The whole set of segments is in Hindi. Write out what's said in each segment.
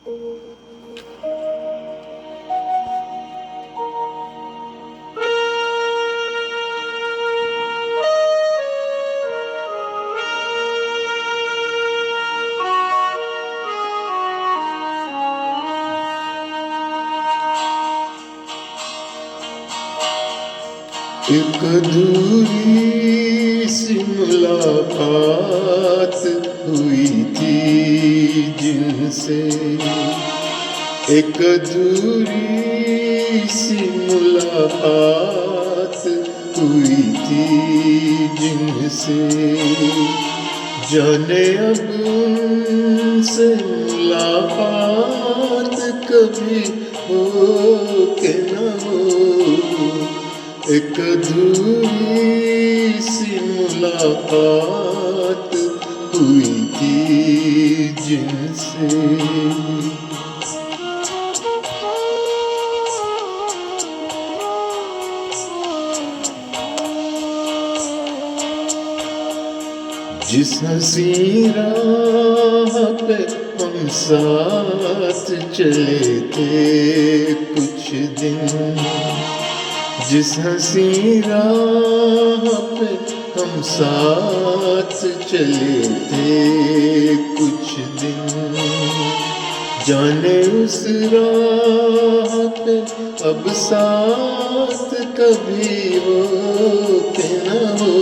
एक अधूरी सी मुलाकात हुई थी जिनसे, एक अधूरी सी मुलाकात हुई थी जिनसे, जाने अब उनसे मुलाकात कभी हो के न हो। एक अधूरी सी मुलाकात हुई थी जिनसे। जिस हंसी राह पे हम साथ चले थे कुछ दिन, जिस हंसी राह पे हम साथ चले थे कुछ दिन, जाने उस राह पे अब साथ कभी हो के न हो।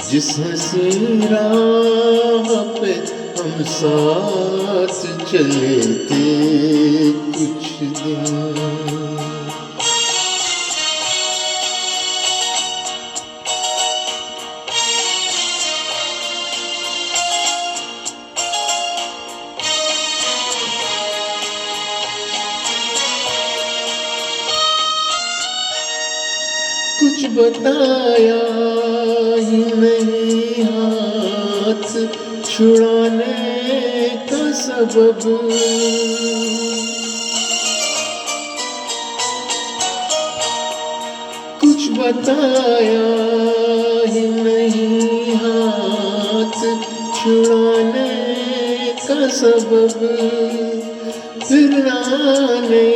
जिस हंसी राह पे हम साथ चले थे कुछ दिन, कुछ बताया ही नहीं हाथ छुड़ाने का सबब, कुछ बताया ही नहीं हाथ छुड़ाने का सबब, फिर आने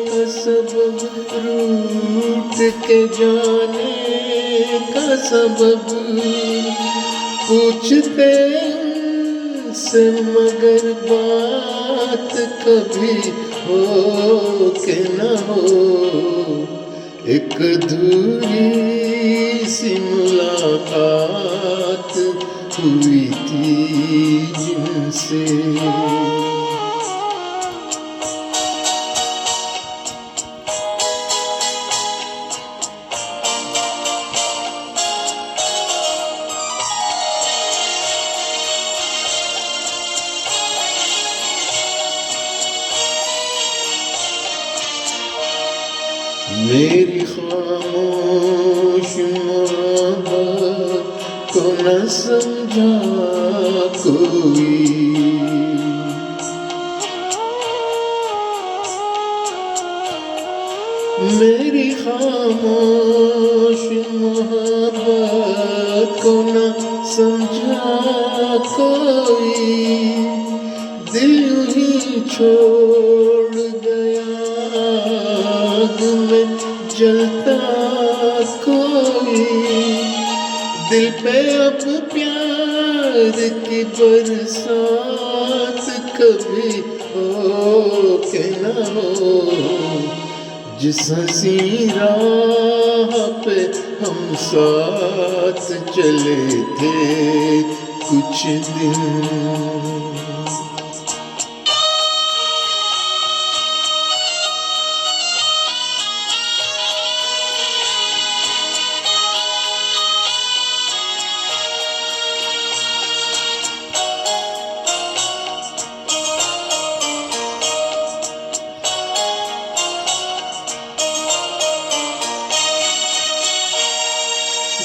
का सबब, रूठ के जाने का सबब, पूछते उनसे मगर बात कभी हो के न हो। एक अधूरी सी मुलाकात हुई थी जिनसे। मेरी खामोश मोहब्बत को न समझा कोई, मेरी खामोश मोहब्बत को न समझा कोई, दिल यूं ही छोड़ गया आग में जलता कोई, दिल पे अब प्यार की बरसात कभी हो के न हो। जिस हंसी राह पे हम साथ चले थे कुछ दिन,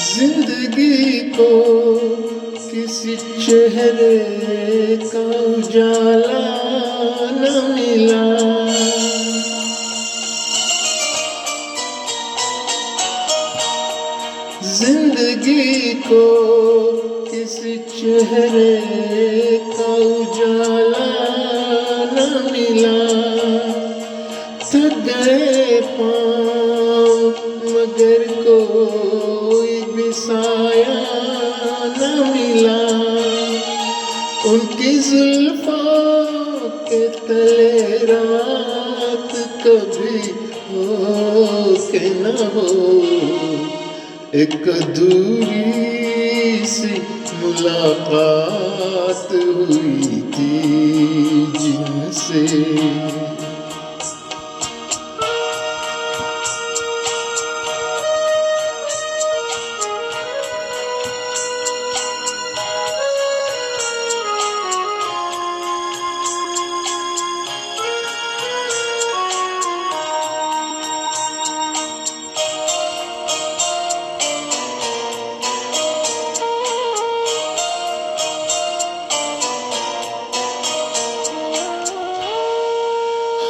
जिंदगी को किसी चेहरे का उजाला न मिला, जिंदगी को किसी चेहरे का उजाला गए पाँव मगर कोई भी साया न मिला, उनकी जुल्फों के तले रात कभी हो के न हो, एक अधूरी सी मुलाकात हुई थी जिनसे।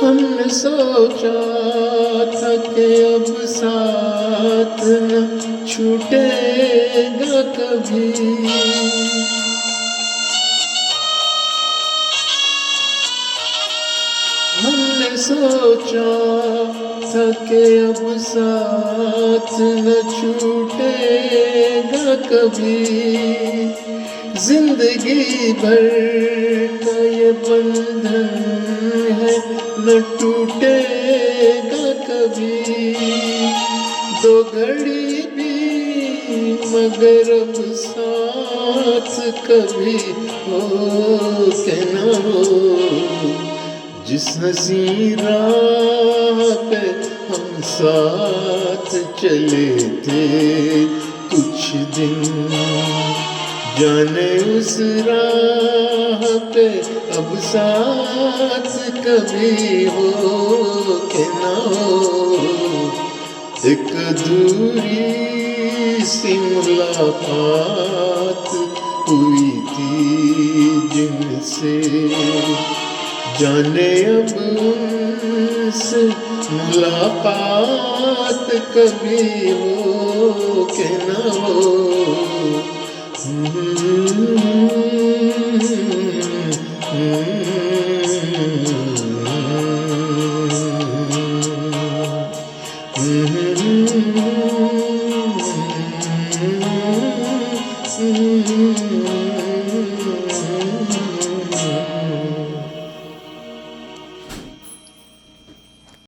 हमने सोचा था कि अब साथ न छूटेगा कभी, हमने सोचा था कि अब साथ न छूटेगा कभी, जिंदगी भर का ये बंधन है न टूटेगा कभी, दो घड़ी भी मगर अब साथ कभी हो के न हो, जिस हंसी राह पे हम साथ चले थे कुछ दिन, जाने उस राह पे अब साथ कभी हो के ना हो, एक अधूरी सी मुलाकात हुई थी जिनसे, जाने अब उनसे मुलाकात कभी हो के ना हो। Mm-hmm.